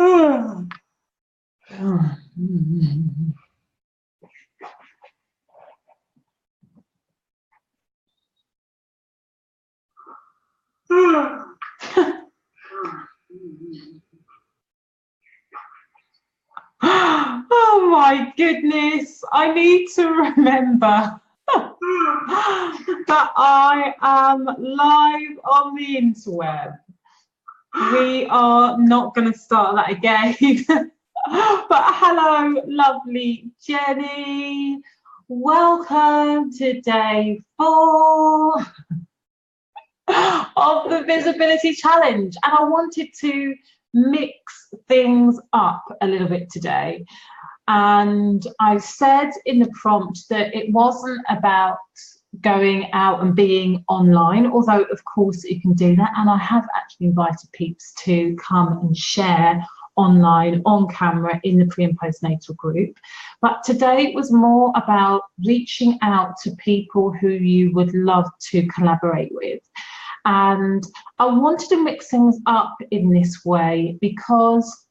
Oh my goodness, I need to remember that I am live on the interweb. We are not going to start that again. But hello, lovely Jenny. Welcome to day 4 of the Visibility Challenge. And I wanted to mix things up a little bit today. And I said in the prompt that it wasn't about going out and being online, although of course you can do that. And I have actually invited peeps to come and share online on camera in the pre and postnatal group. But today was more about reaching out to people who you would love to collaborate with. And I wanted to mix things up in this way because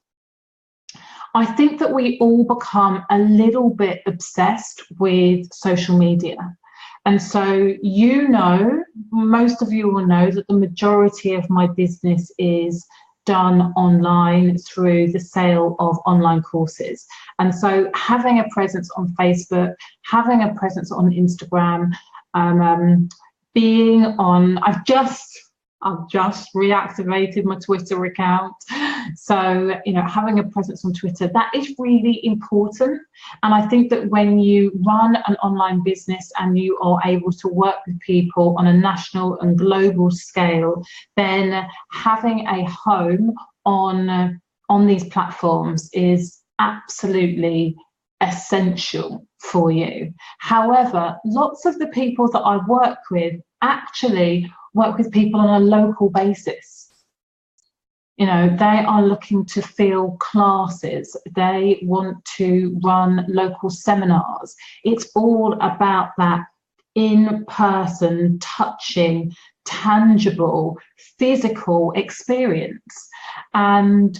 I think that we all become a little bit obsessed with social media. And so, you know, most of you will know that the majority of my business is done online through the sale of online courses. And so having a presence on Facebook, having a presence on Instagram, being on, I've just reactivated my Twitter account. So, you know, having a presence on Twitter, that is really important. And I think that when you run an online business and you are able to work with people on a national and global scale, then having a home on these platforms is absolutely essential for you. However, lots of the people that I work with actually work with people on a local basis. You know, they are looking to fill classes. They want to run local seminars. It's all about that in-person, touching, tangible, physical experience. And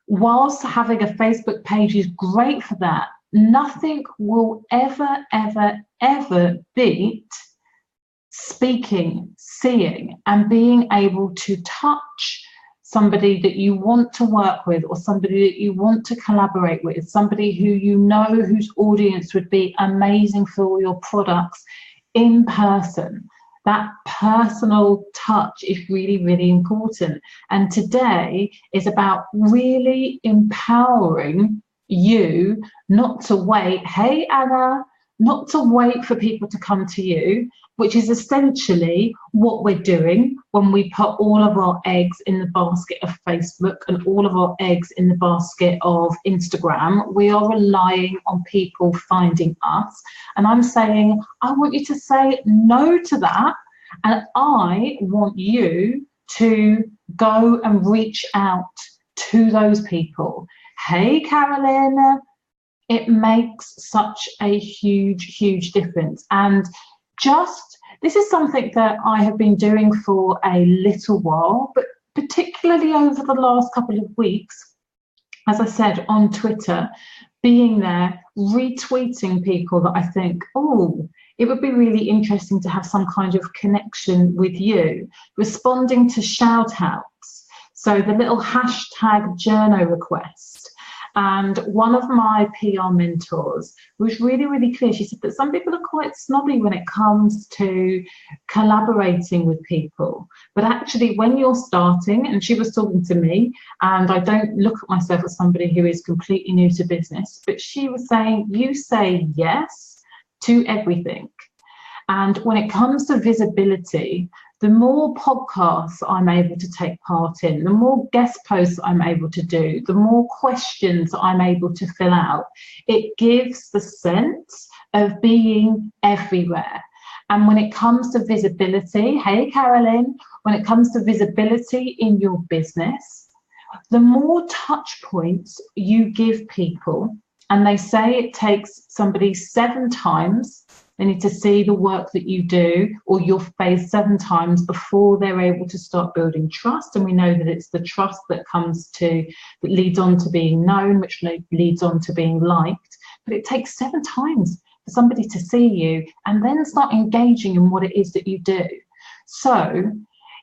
whilst having a Facebook page is great for that, nothing will ever, ever, ever beat speaking, seeing, and being able to touch somebody that you want to work with, or somebody that you want to collaborate with, somebody who you know whose audience would be amazing for your products in person. That personal touch is really, really important. And today is about really empowering you not to wait. Hey, Anna, not to wait for people to come to you, which is essentially what we're doing when we put all of our eggs in the basket of Facebook and all of our eggs in the basket of Instagram. We are relying on people finding us. And I'm saying, I want you to say no to that. And I want you to go and reach out to those people. Hey, Carolyn. It makes such a huge, huge difference. And this is something that I have been doing for a little while, but particularly over the last couple of weeks, as I said, on Twitter, being there, retweeting people that I think, oh, it would be really interesting to have some kind of connection with you, responding to shout outs. So the little hashtag journo request. And one of my PR mentors was really, really clear. She said that some people are quite snobby when it comes to collaborating with people. But actually, when you're starting, and she was talking to me, and I don't look at myself as somebody who is completely new to business, but she was saying, you say yes to everything. And when it comes to visibility, the more podcasts I'm able to take part in, the more guest posts I'm able to do, the more questions I'm able to fill out, it gives the sense of being everywhere. And when it comes to visibility, hey, Carolyn, when it comes to visibility in your business, the more touch points you give people, and they say it takes somebody 7 times They need to see the work that you do or your face 7 times before they're able to start building trust. And we know that it's the trust that leads on to being known, which leads on to being liked. But it takes 7 times for somebody to see you and then start engaging in what it is that you do. So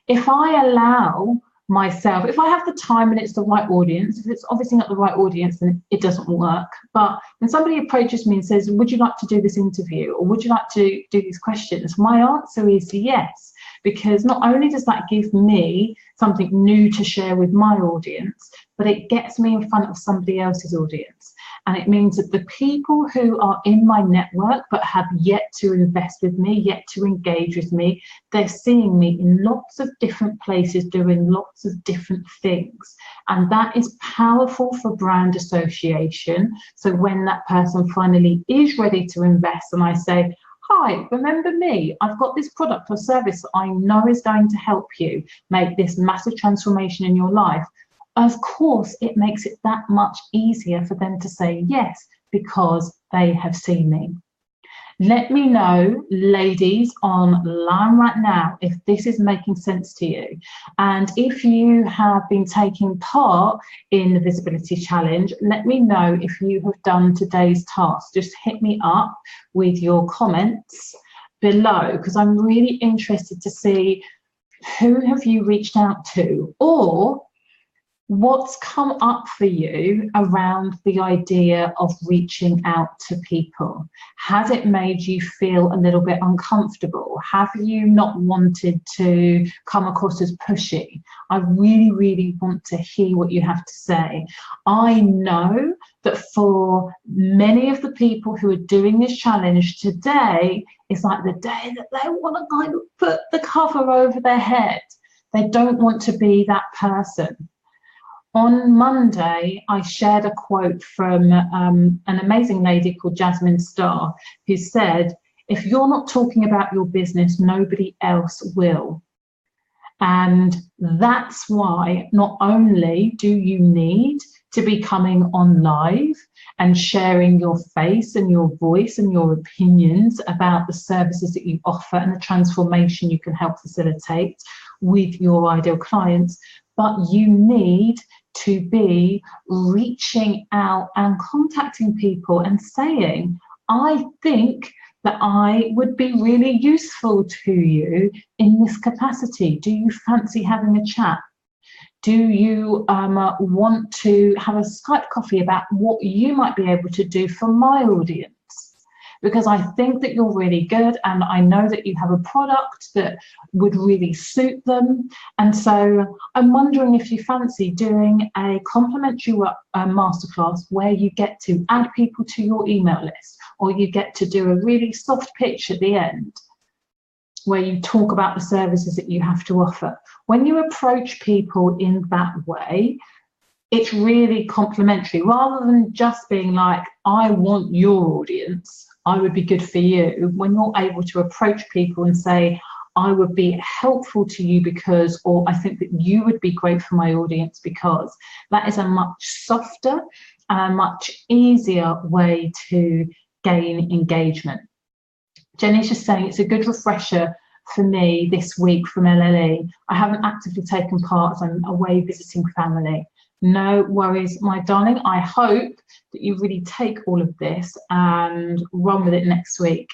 if I allow myself, if I have the time and it's the right audience, if it's obviously not the right audience, then it doesn't work. But when somebody approaches me and says, would you like to do this interview, or would you like to do these questions, my answer is yes, because not only does that give me something new to share with my audience, but it gets me in front of somebody else's audience. And it means that the people who are in my network but have yet to invest with me, yet to engage with me, they're seeing me in lots of different places doing lots of different things. And that is powerful for brand association. So when that person finally is ready to invest and I say, hi, remember me? I've got this product or service that I know is going to help you make this massive transformation in your life. Of course, it makes it that much easier for them to say yes, because they have seen me. Let me know, ladies online right now, if this is making sense to you. And if you have been taking part in the Visibility Challenge, let me know if you have done today's task. Just hit me up with your comments below, because I'm really interested to see who have you reached out to, or what's come up for you around the idea of reaching out to people. Has it made you feel a little bit uncomfortable? Have you not wanted to come across as pushy? I really, really want to hear what you have to say. I know that for many of the people who are doing this challenge today, it's like the day that they want to kind of put the cover over their head. They don't want to be that person. On Monday, I shared a quote from an amazing lady called Jasmine Starr, who said, if you're not talking about your business, nobody else will. And that's why not only do you need to be coming on live and sharing your face and your voice and your opinions about the services that you offer and the transformation you can help facilitate with your ideal clients, but you need to be reaching out and contacting people and saying, I think that I would be really useful to you in this capacity. Do you fancy having a chat? Do you want to have a Skype coffee about what you might be able to do for my audience? Because I think that you're really good and I know that you have a product that would really suit them. And so I'm wondering if you fancy doing a complimentary masterclass where you get to add people to your email list, or you get to do a really soft pitch at the end where you talk about the services that you have to offer. When you approach people in that way, it's really complimentary, rather than just being like, I want your audience, I would be good for you. When you're able to approach people and say, I would be helpful to you because, or I think that you would be great for my audience because, that is a much softer and a much easier way to gain engagement. Jenny's just saying it's a good refresher for me this week from LLE. I haven't actively taken part as I'm away visiting family. No worries, my darling. I hope that you really take all of this and run with it next week.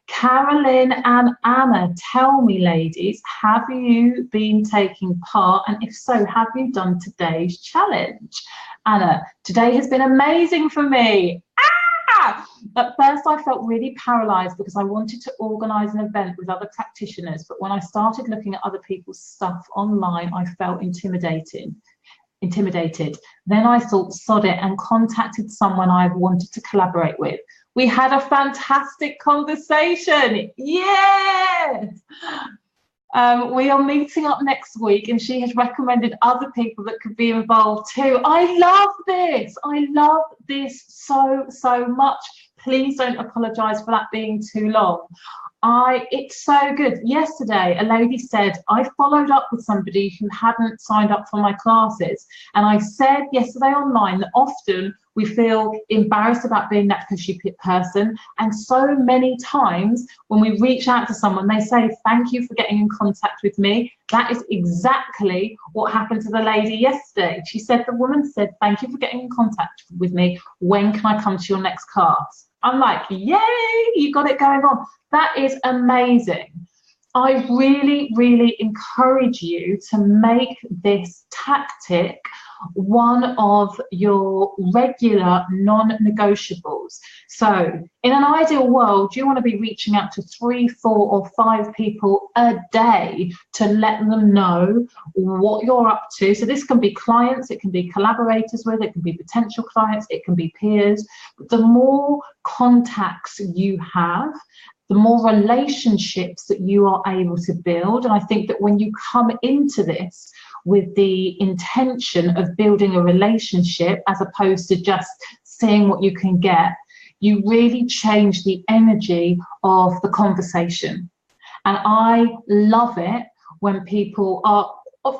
Carolyn and Anna, tell me, ladies, have you been taking part? And if so, have you done today's challenge? Anna, today has been amazing for me. At first, I felt really paralyzed because I wanted to organize an event with other practitioners. But when I started looking at other people's stuff online, I felt intimidated. Then I thought, sod it, and contacted someone I've wanted to collaborate with. We had a fantastic conversation. Yes! We are meeting up next week, and she has recommended other people that could be involved too. I love this. I love this so, so much. Please don't apologize for that being too long. It's so good. Yesterday, a lady said, I followed up with somebody who hadn't signed up for my classes. And I said yesterday online that often we feel embarrassed about being that pushy person. And so many times when we reach out to someone, they say, thank you for getting in contact with me. That is exactly what happened to the lady yesterday. She said, the woman said, thank you for getting in contact with me. When can I come to your next class? I'm like, yay, you got it going on. That is amazing. I really, really encourage you to make this tactic one of your regular non-negotiables. So in an ideal world, you want to be reaching out to 3, 4, or 5 people a day to let them know what you're up to. So this can be clients, it can be collaborators with, it can be potential clients, it can be peers. But the more contacts you have, the more relationships that you are able to build. And I think that when you come into this with the intention of building a relationship as opposed to just seeing what you can get, you really change the energy of the conversation. And I love it when people are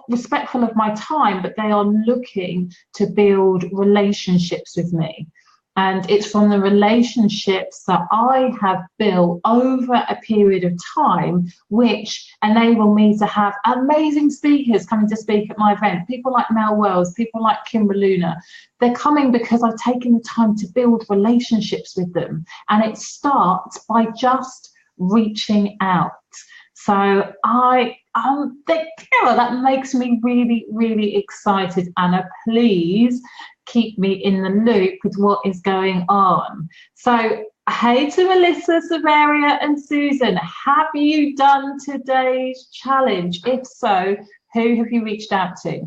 respectful of my time, but they are looking to build relationships with me. And it's from the relationships that I have built over a period of time, which enable me to have amazing speakers coming to speak at my event. People like Mel Wells, people like Kimber Luna. They're coming because I've taken the time to build relationships with them. And it starts by just reaching out. So that makes me really, really excited. Anna, please keep me in the loop with what is going on. So hey to Melissa, Severia and Susan, have you done today's challenge? If so, who have you reached out to?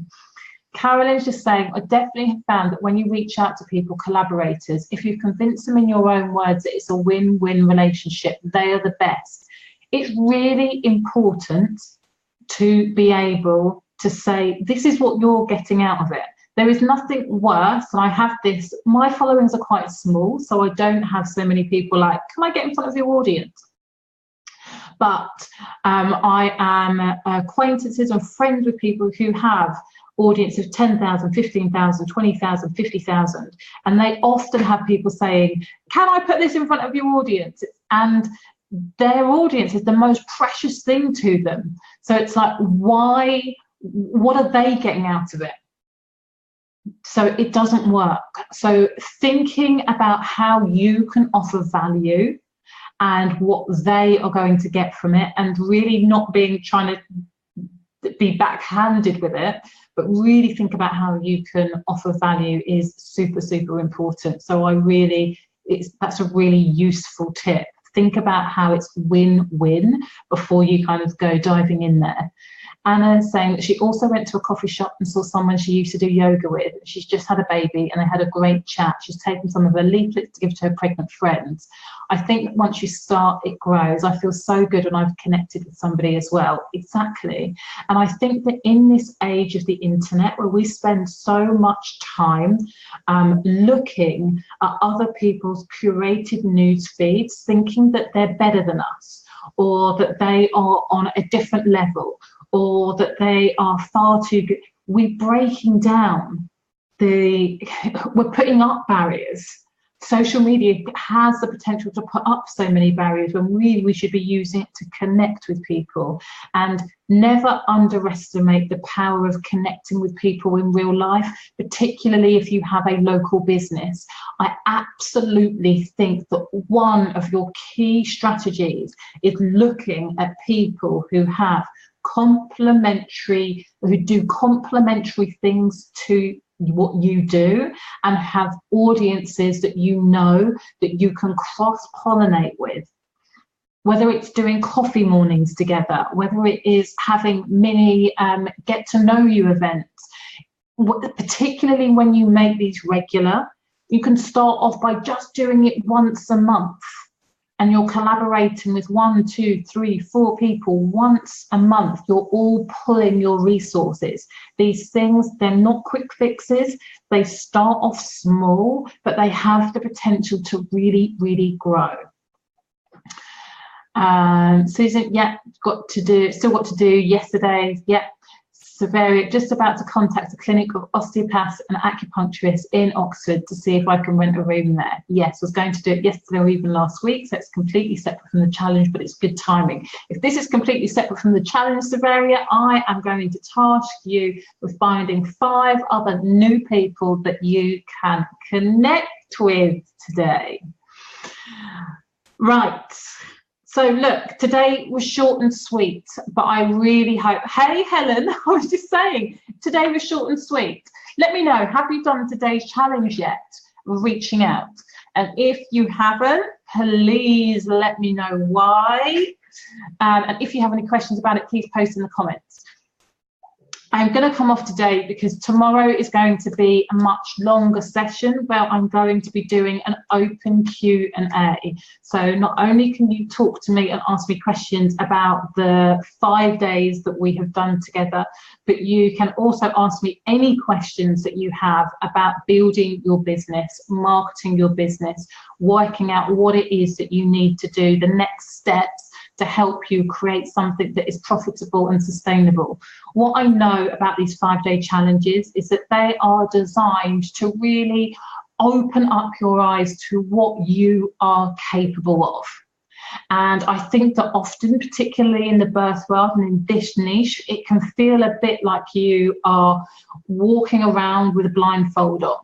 Carolyn's just saying, I definitely have found that when you reach out to people, collaborators, if you convince them in your own words that it's a win-win relationship, they are the best. It's really important to be able to say, this is what you're getting out of it. There is nothing worse, and I have this, my followings are quite small, so I don't have so many people like, can I get in front of your audience? But I am acquaintances and friends with people who have audience of 10,000, 15,000, 20,000, 50,000, and they often have people saying, can I put this in front of your audience? And their audience is the most precious thing to them. So it's like, why, what are they getting out of it? So it doesn't work. So thinking about how you can offer value and what they are going to get from it, and really not trying to be backhanded with it, but really think about how you can offer value is super, super important. So that's a really useful tip. Think about how it's win-win before you kind of go diving in there. Anna is saying that she also went to a coffee shop and saw someone she used to do yoga with. She's just had a baby and they had a great chat. She's taken some of her leaflets to give to her pregnant friends. I think once you start, it grows. I feel so good when I've connected with somebody as well. Exactly. And I think that in this age of the internet, where we spend so much time looking at other people's curated news feeds, thinking that they're better than us, or that they are on a different level, or that they are far too good, we're breaking down we're putting up barriers. Social media has the potential to put up so many barriers when we should be using it to connect with people. And never underestimate the power of connecting with people in real life, particularly if you have a local business. I absolutely think that one of your key strategies is looking at people who have who do complementary things to what you do, and have audiences that you know that you can cross-pollinate with. Whether it's doing coffee mornings together, whether it is having mini get-to-know-you events, particularly when you make these regular, you can start off by just doing it once a month. And you're collaborating with 1, 2, 3, 4 people once a month. You're all pulling your resources. These things, they're not quick fixes. They start off small, but they have the potential to really, really grow. Susan, yeah, still got to do yesterday. Yeah. Severia, just about to contact a clinic of osteopaths and acupuncturists in Oxford to see if I can rent a room there. Yes, I was going to do it yesterday or even last week, so it's completely separate from the challenge, but it's good timing. If this is completely separate from the challenge, Severia, I am going to task you with finding 5 other new people that you can connect with today. Right. So look, today was short and sweet, but I really hope, hey Helen, I was just saying, today was short and sweet. Let me know, have you done today's challenge yet? Reaching out. And if you haven't, please let me know why. And if you have any questions about it, please post in the comments. I'm going to come off today because tomorrow is going to be a much longer session where I'm going to be doing an open Q&A. So not only can you talk to me and ask me questions about the 5 days that we have done together, but you can also ask me any questions that you have about building your business, marketing your business, working out what it is that you need to do, the next steps to help you create something that is profitable and sustainable. What I know about these 5-day challenges is that they are designed to really open up your eyes to what you are capable of. And I think that often, particularly in the birth world and in this niche, it can feel a bit like you are walking around with a blindfold on.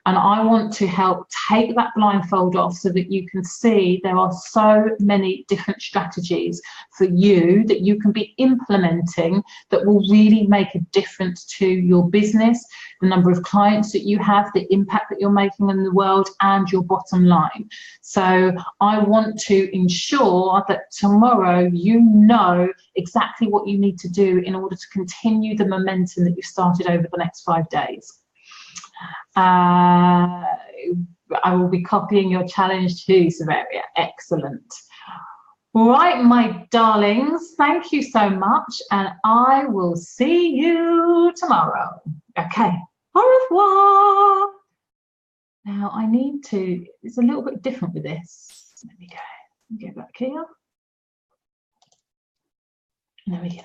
And I want to help take that blindfold off so that you can see there are so many different strategies for you that you can be implementing that will really make a difference to your business, the number of clients that you have, the impact that you're making in the world, and your bottom line. So I want to ensure that tomorrow you know exactly what you need to do in order to continue the momentum that you've started over the next 5 days. I will be copying your challenge too, Severia. Excellent. Right, my darlings, thank you so much, and I will see you tomorrow. Okay, au revoir. Now I need to, it's a little bit different with this. Let me go back here. There we go.